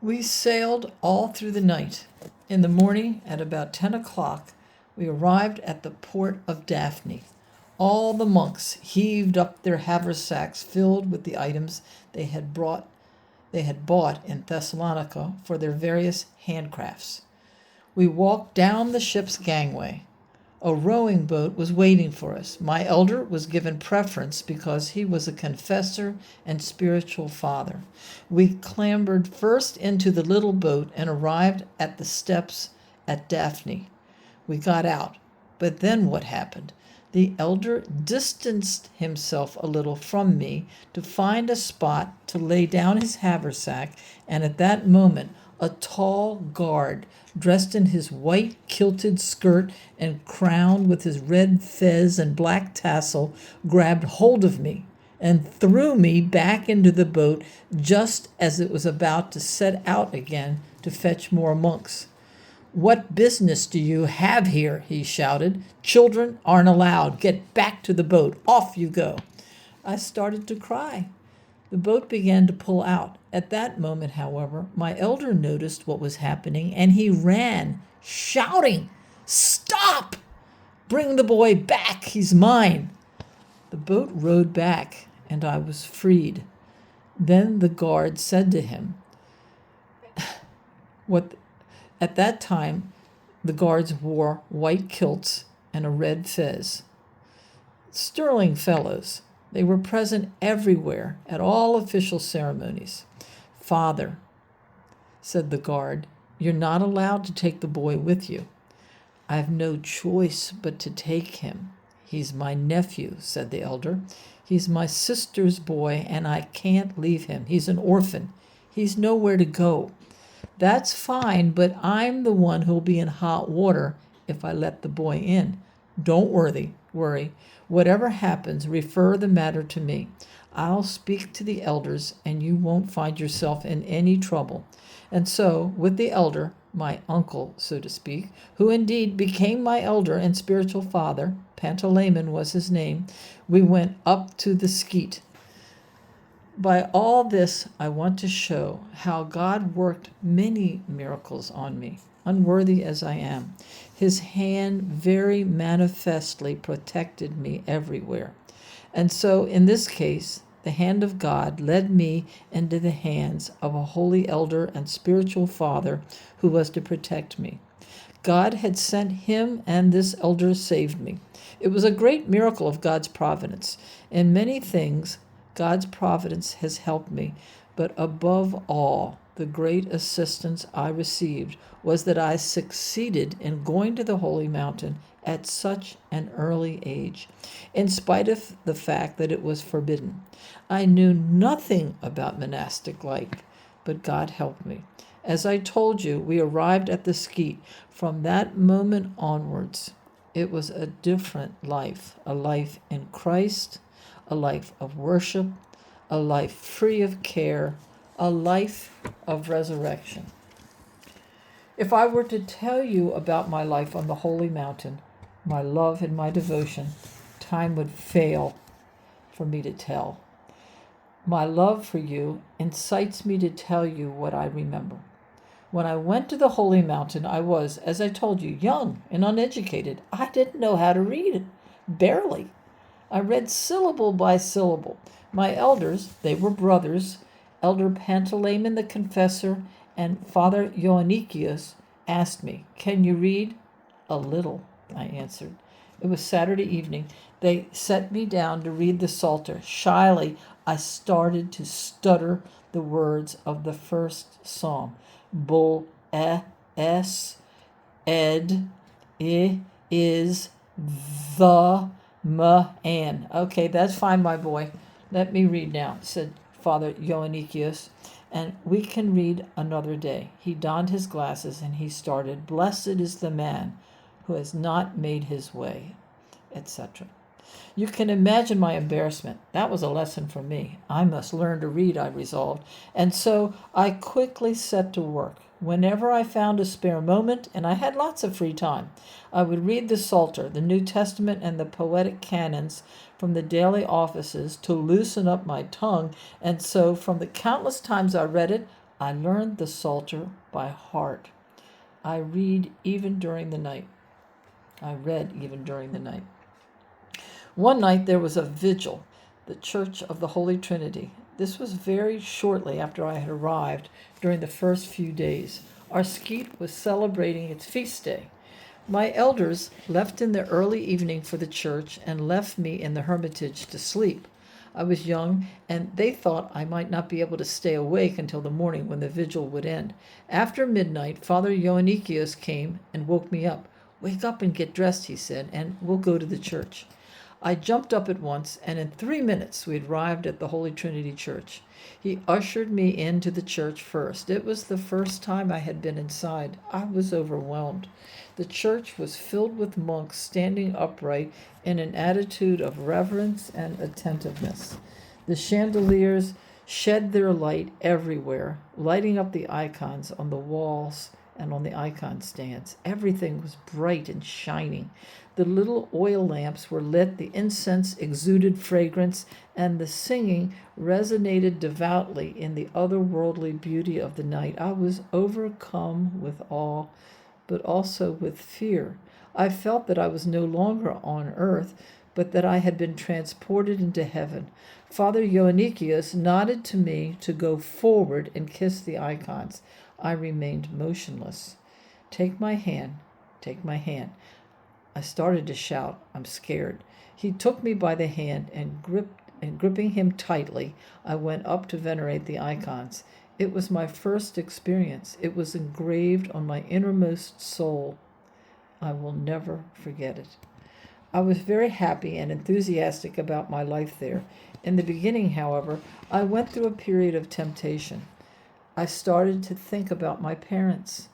We sailed all through the night. In the morning, at about 10 o'clock, we arrived at the port of Daphne. All the monks heaved up their haversacks filled with the items they had bought in Thessalonica for their various handcrafts. We walked down the ship's gangway. A rowing boat was waiting for us. My elder was given preference because he was a confessor and spiritual father. We clambered first into the little boat and arrived at the steps at Daphne. We got out. But then what happened? The elder distanced himself a little from me to find a spot to lay down his haversack, and at that moment a tall guard, dressed in his white kilted skirt and crowned with his red fez and black tassel, grabbed hold of me and threw me back into the boat just as it was about to set out again to fetch more monks. "What business do you have here?" he shouted. "Children aren't allowed. Get back to the boat. Off you go." I started to cry. The boat began to pull out. At that moment, however, my elder noticed what was happening, and he ran, shouting, "Stop! Bring the boy back. He's mine." The boat rowed back, and I was freed. Then the guard said to him, what at that time the guards wore white kilts and a red fez. Sterling fellows. They were present everywhere at all official ceremonies. "Father," said the guard, "you're not allowed to take the boy with you." "I've no choice but to take him. He's my nephew," said the elder. "He's my sister's boy, and I can't leave him. He's an orphan. He's nowhere to go." "That's fine, but I'm the one who'll be in hot water if I let the boy in. Don't worry. Whatever happens, refer the matter to me. I'll speak to the elders, and you won't find yourself in any trouble." And so, with the elder, my uncle, so to speak, who indeed became my elder and spiritual father, Pantalaimon was his name, we went up to the skeet. By all this, I want to show how God worked many miracles on me, unworthy as I am. His hand very manifestly protected me everywhere. And so, in this case, the hand of God led me into the hands of a holy elder and spiritual father who was to protect me. God had sent him, and this elder saved me. It was a great miracle of God's providence. In many things, God's providence has helped me, but above all, the great assistance I received was that I succeeded in going to the holy mountain at such an early age, in spite of the fact that it was forbidden. I knew nothing about monastic life, but God helped me. As I told you, we arrived at the skeet. From that moment onwards, it was a different life, a life in Christ, a life of worship, a life free of care, a life of resurrection. If I were to tell you about my life on the holy mountain, my love and my devotion, time would fail for me to tell. My love for you incites me to tell you what I remember. When I went to the holy mountain, I was, as I told you, young and uneducated. I didn't know how to read, barely. I read syllable by syllable. My elders, they were brothers, Elder Pantalaimon the confessor and Father Ioannikios, asked me, "Can you read?" "A little," I answered. It was Saturday evening. They set me down to read the Psalter. Shyly, I started to stutter the words of the first psalm. Bul es ed I is the man. "Okay, that's fine, my boy. Let me read now," said Father Ioannikios, "and we can read another day." He donned his glasses and he started, "Blessed is the man who has not made his way," etc. You can imagine my embarrassment. That was a lesson for me. I must learn to read, I resolved, and so I quickly set to work. Whenever I found a spare moment, and I had lots of free time, I would read the Psalter, the New Testament, and the poetic canons from the daily offices to loosen up my tongue, and so from the countless times I read it, I learned the Psalter by heart. I read even during the night. I read even during the night. One night there was a vigil, the Church of the Holy Trinity. This was very shortly after I had arrived during the first few days. Our skete was celebrating its feast day. My elders left in the early evening for the church and left me in the hermitage to sleep. I was young, and they thought I might not be able to stay awake until the morning when the vigil would end. After midnight, Father Ioannikios came and woke me up. "Wake up and get dressed," he said, "and we'll go to the church." I jumped up at once, and in 3 minutes we had arrived at the Holy Trinity Church. He ushered me into the church first. It was the first time I had been inside. I was overwhelmed. The church was filled with monks standing upright in an attitude of reverence and attentiveness. The chandeliers shed their light everywhere, lighting up the icons on the walls and on the icon stands. Everything was bright and shining. The little oil lamps were lit, the incense exuded fragrance, and the singing resonated devoutly in the otherworldly beauty of the night. I was overcome with awe, but also with fear. I felt that I was no longer on earth, but that I had been transported into heaven. Father Ioannikios nodded to me to go forward and kiss the icons. I remained motionless. "Take my hand, take my hand." I started to shout. I'm scared. He took me by the hand and gripping him tightly, I went up to venerate the icons. It was my first experience. It was engraved on my innermost soul. I will never forget it. I was very happy and enthusiastic about my life there. In the beginning, however, I went through a period of temptation. I started to think about my parents.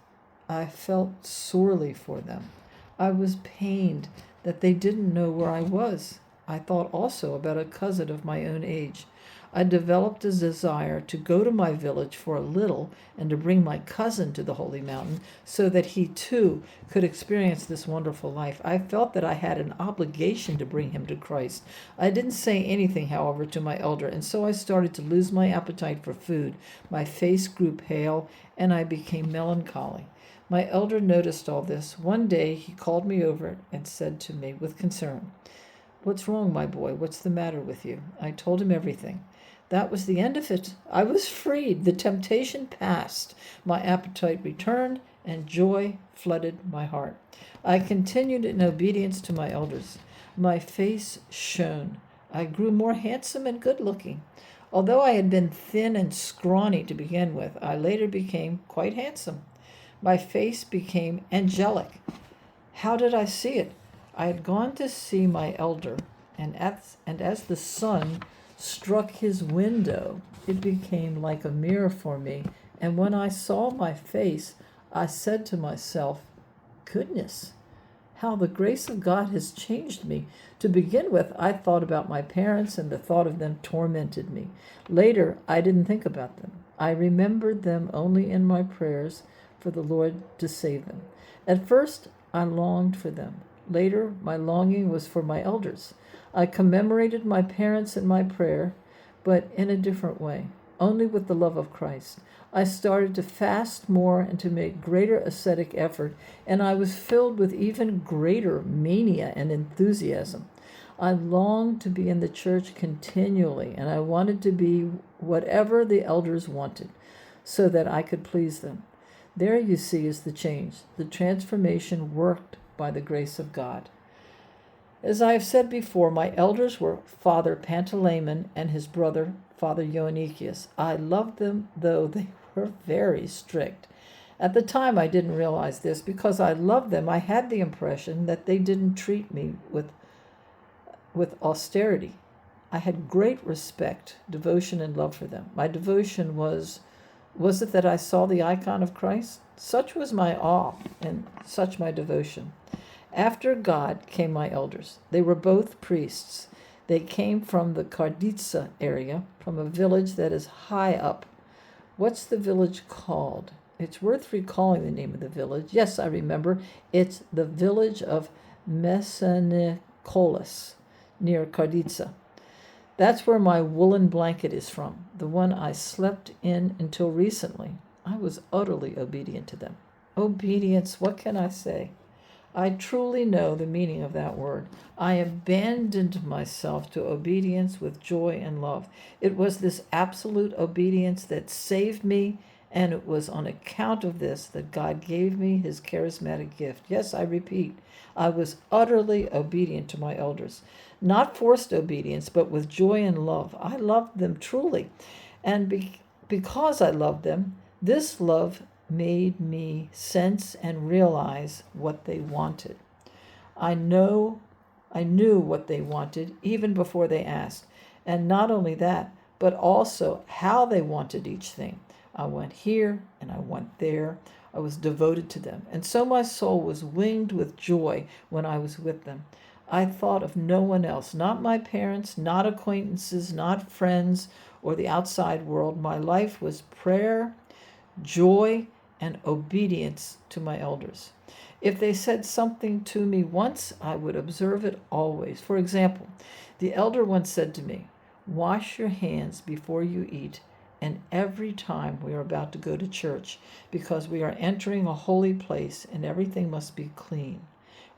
I felt sorely for them. I was pained that they didn't know where I was. I thought also about a cousin of my own age. I developed a desire to go to my village for a little and to bring my cousin to the Holy Mountain so that he too could experience this wonderful life. I felt that I had an obligation to bring him to Christ. I didn't say anything, however, to my elder, and so I started to lose my appetite for food. My face grew pale, and I became melancholy. My elder noticed all this. One day he called me over and said to me with concern, "What's wrong, my boy? What's the matter with you?" I told him everything. That was the end of it. I was freed. The temptation passed. My appetite returned, and joy flooded my heart. I continued in obedience to my elders. My face shone. I grew more handsome and good-looking. Although I had been thin and scrawny to begin with, I later became quite handsome. My face became angelic. How did I see it? I had gone to see my elder, and as the sun struck his window, it became like a mirror for me, and when I saw my face, I said to myself, "Goodness, how the grace of God has changed me." To begin with, I thought about my parents, and the thought of them tormented me. Later, I didn't think about them. I remembered them only in my prayers for the Lord to save them. At first, I longed for them. Later, my longing was for my elders. I commemorated my parents in my prayer, but in a different way, only with the love of Christ. I started to fast more and to make greater ascetic effort, and I was filled with even greater mania and enthusiasm. I longed to be in the church continually, and I wanted to be whatever the elders wanted, so that I could please them. There, you see, is the change. The transformation worked by the grace of God. As I have said before, my elders were Father Pantaleimon and his brother, Father Ioannikios. I loved them, though they were very strict. At the time, I didn't realize this. Because I loved them, I had the impression that they didn't treat me with austerity. I had great respect, devotion, and love for them. My devotion was it that I saw the icon of Christ? Such was my awe and such my devotion. After God came my elders. They were both priests. They came from the Karditsa area, from a village that is high up. What's the village called? It's worth recalling the name of the village. Yes, I remember. It's the village of Messenikolis, near Karditsa. That's where my woolen blanket is from, the one I slept in until recently. I was utterly obedient to them. Obedience, what can I say? I truly know the meaning of that word. I abandoned myself to obedience with joy and love. It was this absolute obedience that saved me, and it was on account of this that God gave me his charismatic gift. Yes, I repeat, I was utterly obedient to my elders. Not forced obedience, but with joy and love. I loved them truly. And because I loved them, this love made me sense and realize what they wanted. I knew what they wanted even before they asked. And not only that, but also how they wanted each thing. I went here and I went there. I was devoted to them. And so my soul was winged with joy when I was with them. I thought of no one else, not my parents, not acquaintances, not friends, or the outside world. My life was prayer, joy, and obedience to my elders. If they said something to me once, I would observe it always. For example, the elder once said to me, "Wash your hands before you eat, and every time we are about to go to church, because we are entering a holy place and everything must be clean.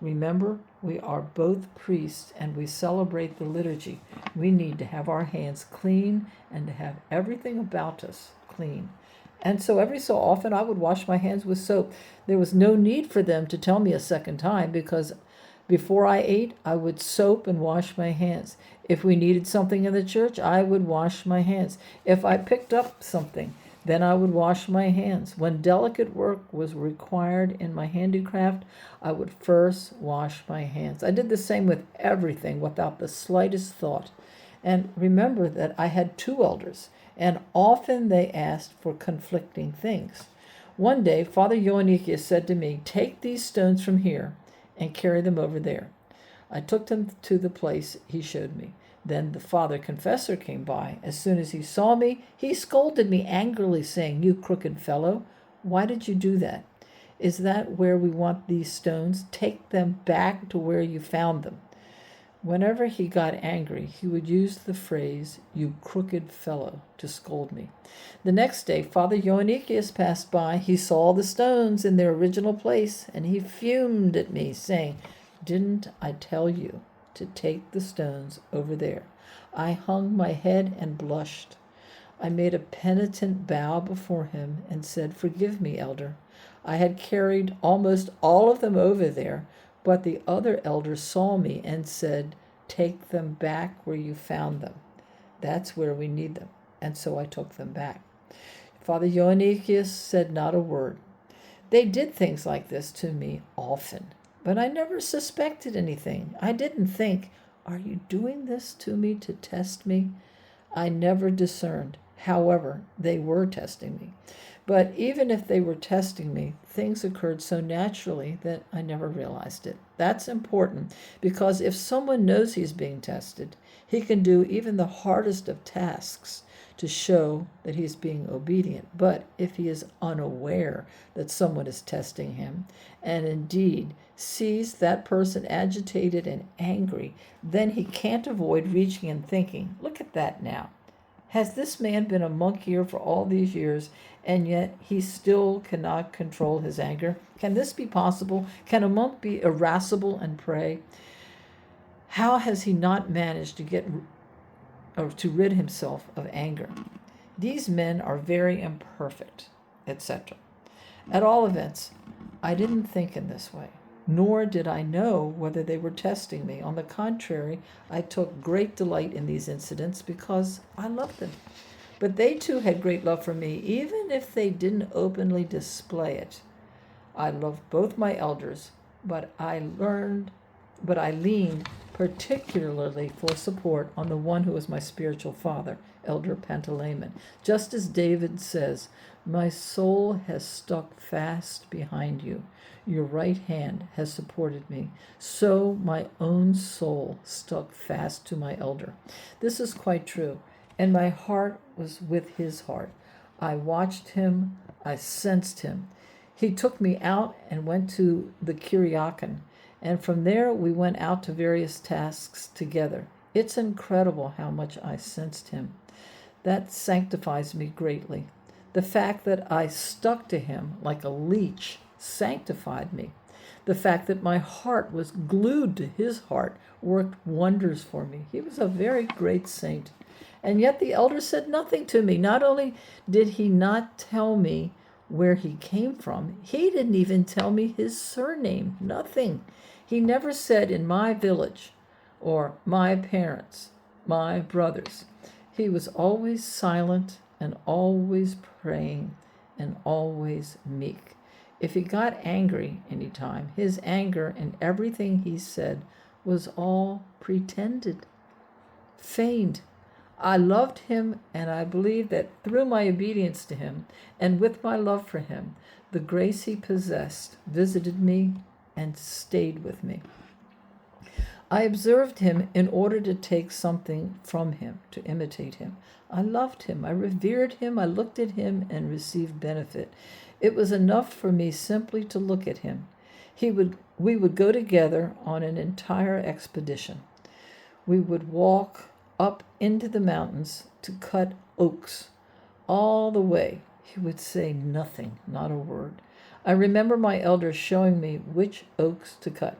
Remember, we are both priests and we celebrate the liturgy. We need to have our hands clean and to have everything about us clean." And so every so often I would wash my hands with soap. There was no need for them to tell me a second time, because before I ate, I would soap and wash my hands. If we needed something in the church, I would wash my hands. If I picked up something, then I would wash my hands. When delicate work was required in my handicraft, I would first wash my hands. I did the same with everything without the slightest thought. And remember that I had two elders, and often they asked for conflicting things. One day, Father Ioannikius said to me, "Take these stones from here and carry them over there." I took them to the place he showed me. Then the father confessor came by. As soon as he saw me, he scolded me angrily, saying, "You crooked fellow, why did you do that? Is that where we want these stones? Take them back to where you found them." Whenever he got angry, he would use the phrase, "You crooked fellow," to scold me. The next day, Father Ioannikius passed by. He saw the stones in their original place, and he fumed at me, saying, "Didn't I tell you to take the stones over there?" I hung my head and blushed. I made a penitent bow before him and said, "Forgive me, elder. I had carried almost all of them over there, but the other elders saw me and said, 'Take them back where you found them. That's where we need them.' And so I took them back." Father Ioannikius said not a word. They did things like this to me often, but I never suspected anything. I didn't think, "Are you doing this to me to test me?" I never discerned. However, they were testing me. But even if they were testing me, things occurred so naturally that I never realized it. That's important, because if someone knows he's being tested, he can do even the hardest of tasks to show that he's being obedient. But if he is unaware that someone is testing him, and indeed sees that person agitated and angry, then he can't avoid reaching and thinking, "Look at that now. Has this man been a monk here for all these years, and yet he still cannot control his anger? Can this be possible? Can a monk be irascible and pray? How has he not managed to get or to rid himself of anger? These men are very imperfect," etc. At all events, I didn't think in this way, nor did I know whether they were testing me. On the contrary, I took great delight in these incidents because I loved them. But they too had great love for me, even if they didn't openly display it. I loved both my elders, but I leaned particularly for support on the one who was my spiritual father, Elder Pantaleimon. Just as David says, "My soul has stuck fast behind you. Your right hand has supported me." So my own soul stuck fast to my elder. This is quite true, and my heart was with his heart. I watched him, I sensed him. He took me out and went to the Kyriakon, and from there we went out to various tasks together. It's incredible how much I sensed him. That sanctifies me greatly. The fact that I stuck to him like a leech sanctified me. The fact that my heart was glued to his heart worked wonders for me. He was a very great saint. And yet the elder said nothing to me. Not only did he not tell me where he came from, he didn't even tell me his surname. Nothing. He never said in my village or my parents, my brothers. He was always silent and always praying and always meek. If he got angry any time, his anger and everything he said was all pretended, feigned. I loved him, and I believe that through my obedience to him and with my love for him, the grace he possessed visited me and stayed with me. I observed him in order to take something from him, to imitate him. I loved him, I revered him, I looked at him and received benefit. It was enough for me simply to look at him. We would go together on an entire expedition. We would walk up into the mountains to cut oaks. All the way, he would say nothing, not a word. I remember my elders showing me which oaks to cut.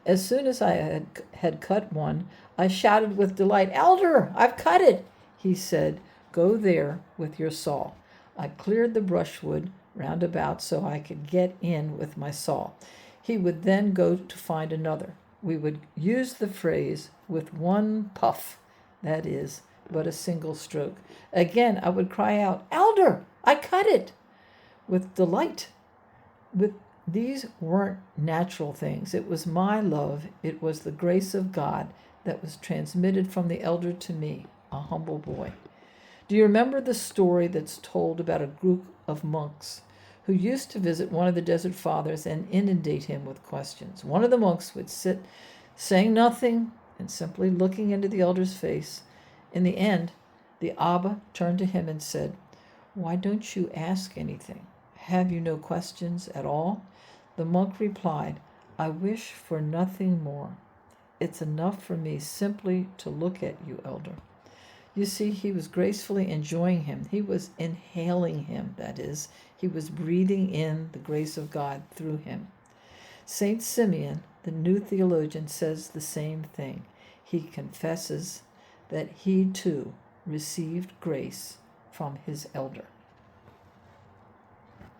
As soon as I had cut one, I shouted with delight, "Elder, I've cut it!" He said, "Go there with your saw." I cleared the brushwood round about so I could get in with my saw. He would then go to find another. We would use the phrase "with one puff," that is, but a single stroke. Again, I would cry out, "Elder, I cut it!" with delight. These weren't natural things. It was my love. It was the grace of God that was transmitted from the elder to me, a humble boy. Do you remember the story that's told about a group of monks who used to visit one of the desert fathers and inundate him with questions? One of the monks would sit saying nothing and simply looking into the elder's face. In the end, the Abba turned to him and said, "Why don't you ask anything? Have you no questions at all?" The monk replied, "I wish for nothing more. It's enough for me simply to look at you, elder." You see, he was gracefully enjoying him. He was inhaling him, that is, he was breathing in the grace of God through him. Saint Simeon, the new theologian, says the same thing. He confesses that he too received grace from his elder.